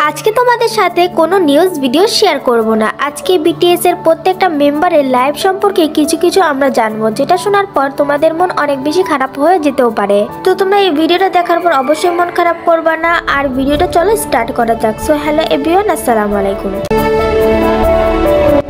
আজকে তোমাদের সাথে কোনো নিউজ ভিডিও শেয়ার করব না। আজকে বিটিএস এর প্রত্যেকটা মেম্বারের লাইভ সম্পর্কে কিছু আমরা জানবো, যেটা শোনার পর তোমাদের মন অনেক বেশি খারাপ হয়ে যেতেও পারে। তো তোমরা এই ভিডিওটা দেখার পর অবশ্যই মন খারাপ করবা না। আর ভিডিওটা চলো স্টার্ট করা যাক। সো হ্যালো এভরিওয়ান, আসসালামু আলাইকুম।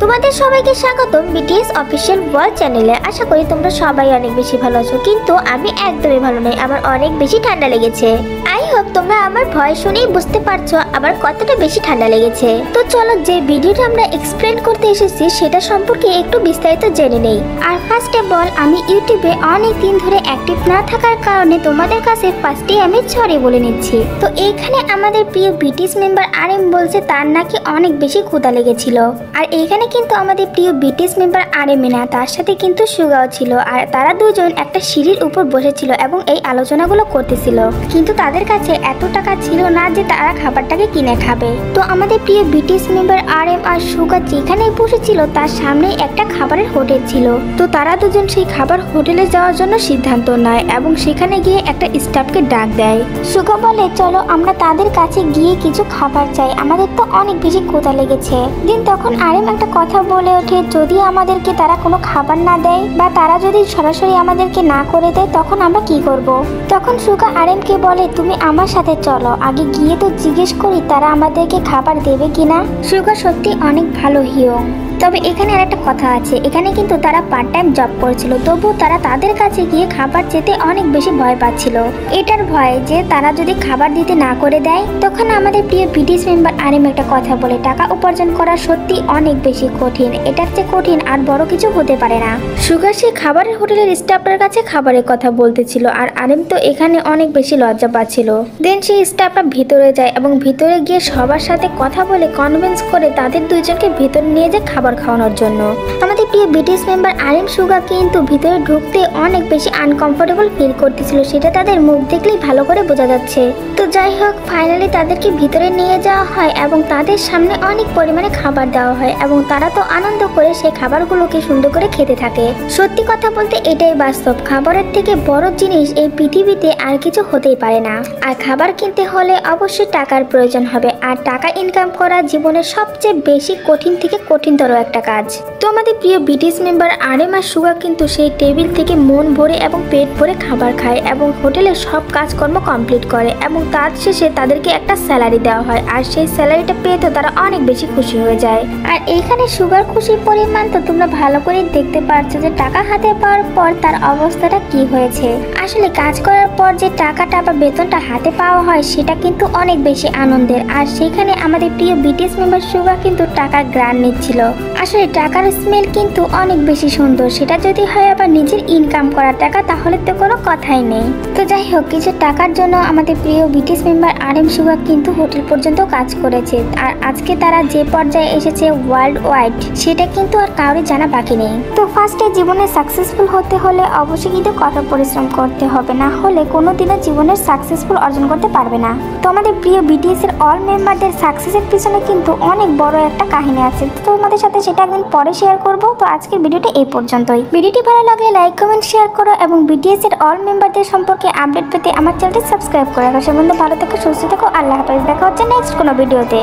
তোমাদের সবাইকে স্বাগতম বিটিএস অফিসিয়াল ওয়ার্ল্ড চ্যানেলে। আশা করি তোমরা সবাই অনেক বেশি ভালো আছো, কিন্তু আমি একদমই ভালো নই। আমার অনেক বেশি ঠান্ডা লেগেছে। আই হোপ তোমরা আমার ভয়েস শুনেই বুঝতে পারছো আমার কতটা বেশি ঠান্ডা লেগেছে। তো চলো যে ভিডিওটা আমরা এক্সপ্লেন করতে এসেছি সেটা সম্পর্কে একটু বিস্তারিত জেনে নেই। আর ফার্স্ট অফ অল, আমি ইউটিউবে অনেক দিন ধরে অ্যাক্টিভ না থাকার কারণে তোমাদের কাছে ফার্স্টেই আমি সরি বলে নিচ্ছি। তো এইখানে আমাদের প্রিয় বিটিএস মেম্বার আরএম বলছে তার নাকি অনেক বেশি ক্ষুধা লেগেছিল। আর এইখানে কিন্তু আমাদের প্রিয় বিটিএস মেম্বার আরএম না, তার সাথে কিন্তু সুগাও ছিল। আর তারা দুজন একটা সিঁড়ির উপর বসেছিল এবং এই আলোচনাগুলো করতেছিল, কিন্তু তাদের কাছে এত টাকা ছিল না যে তারা খাবারটাকে কিনে খাবে। তো আমাদের প্রিয় বিটিএস মেম্বার আরএম আর সুগা যেখানে বসেছিল তার সামনে একটা খাবারের হোটেল ছিল। তো তারা দুজন সেই খাবার হোটেলে যাওয়ার জন্য সিদ্ধান্ত নেয় এবং সেখানে গিয়ে একটা স্টাফকে ডাক দেয়। সুগা বলে, চলো আমরা তাদের কাছে গিয়ে কিছু খাবার চাই, আমাদের তো অনেক বেশি ক্ষুধা লেগেছে। দিন তখন আরএম একটা কথা বলে ওঠে, যদি আমাদেরকে তারা কোনো খাবার না দেয় বা তারা যদি সরাসরি আমাদেরকে না করে দেয় তখন আমরা কি করব। তখন সুগা আরএমকে বলে, তুমি আমার সাথে চলো, আগে গিয়ে তো জিজ্ঞেস করি তারা আমাদেরকে খাবার দেবে কিনা। সুগা সত্যি অনেক ভালো হিরো। তবে এখানে আর একটা কথা আছে, এখানে কিন্তু তারা পার্ট টাইম জব করছিল, তবু তারা তাদের কাছে গিয়ে খাবার যেতে অনেক বেশি ভয় পাচ্ছিল। এটার ভয় যে তারা যদি খাবার দিতে না করে দেয় তখন আমাদের প্রিয় বিটিএস মেম্বার আরএম একটা কথা বলে, টাকা উপার্জন করা সত্যি অনেক বেশি কঠিন, এটার চেয়ে কঠিন আর বড় কিছু হতে পারে না। সুগার সে খাবারের হোটেলের স্টাফের কাছে খাবারের কথা বলতেছিল, আর আরএম তো এখানে অনেক বেশি লজ্জা পাচ্ছিল। দেন সেই স্টাফটা ভিতরে যায় এবং ভিতরে গিয়ে সবার সাথে কথা বলে কনভিন্স করে তাদের দুইজনকে ভিতরে নিয়ে যায় খাবার খাওয়ানোর জন্য। আমাদের প্রিয় বিটিএস মেম্বার আরএম সুগা কিন্তু ভিতরে ঢুকতে অনেক বেশি আনকমফোর্টেবল ফিল করতেছিল, সেটা তাদের মুখ দেখলেই ভালো করে বোঝা যাচ্ছে। তো যাই হোক, ফাইনালি তাদেরকে ভিতরে নিয়ে যাওয়া হয় এবং তাদের সামনে অনেক পরিমাণে খাবার দেওয়া হয় এবং তারা তো আনন্দ করে সেই খাবারগুলোকে সুন্দর করে খেতে থাকে। সত্যি কথা বলতে এটাই বাস্তব, খাবারের থেকে বড় জিনিস এই পৃথিবীতে আর কিছু হতেই পারে না। আর খাবার কিনতে হলে অবশ্যই টাকার প্রয়োজন হবে, আর টাকা ইনকাম করা জীবনের সবচেয়ে বেশি কঠিন থেকে কঠিনতর একটা কাজ। তো আমাদের প্রিয় বিটিএস মেম্বার আরএম আর সুগা কিন্তু সেই টেবিল থেকে মন ভরে এবং পেট ভরে খাবার খায় এবং হোটেলের সব কাজকর্ম কমপ্লিট করে এবং তার শেষে তাদেরকে একটা স্যালারি দেওয়া হয়। আর সেই স্যালারিটা পেয়ে তো তারা অনেক বেশি খুশি হয়ে যায়। আর এইখানে সুগার খুশির পরিমাণ তো তোমরা ভালো করে দেখতে পারছো যে টাকা হাতে পাওয়ার পর তার অবস্থাটা কি হয়েছে। আসলে কাজ করার পর যে টাকাটা বা বেতনটা হাতে পাওয়া হয় সেটা কিন্তু অনেক বেশি আনন্দের। আর সেখানে আমাদের প্রিয় বিটিএস মেম্বার সুগা কিন্তু টাকার গ্রান্ট নিচ্ছিল। আসলে টাকার স্মেল কিন্তু অনেক বেশি সুন্দর, সেটা যদি হয় আবার নিজের ইনকাম করা টাকা তাহলে তো কোনো কথাই নেই। তো যাই হোক, কিছু টাকার জন্য আমাদের প্রিয় বিটিএস মেম্বার আরএম সুগা কিন্তু হোটেল পর্যন্ত কাজ করেছে। আর আজকে তারা যে পর্যায়ে এসেছে ওয়ার্ল্ড ওয়াইড সেটা কিন্তু আর কাউরে জানা বাকি নেই। তো ফার্স্টে জীবনে সাকসেসফুল হতে হলে অবশ্যই কিন্তু কঠোর পরিশ্রম করতে হবে, না হলে কোনোদিনও জীবনের সাকসেসফুল অর্জন করতে পারবে না। তো আমাদের প্রিয় বিটিএস এর অল মেম্বারদের সাকসেসের পিছনে কিন্তু অনেক বড় একটা কাহিনী আছে, তো তোমাদের সাথে সেটা একদিন পরে শেয়ার করব। তো আজকের ভিডিওটা এই পর্যন্তই। ভিডিওটি ভালো লাগলে লাইক কমেন্ট শেয়ার করো এবং বিটিএস এর অল মেম্বারদের সম্পর্কে আপডেট পেতে আমার চ্যানেলটি সাবস্ক্রাইব করে রাখো। সে বন্ধু ভালো থেকো, সুস্থ থেকো, আল্লাহ হাফেজ। দেখা হচ্ছে নেক্সট কোনো ভিডিওতে।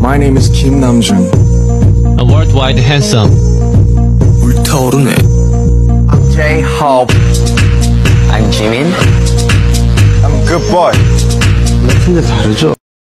My name is Kim Namjoon. A worldwide handsome. 불타오르네. I'm J-Hope. I'm Jimin. I'm good boy. 근데 다르죠?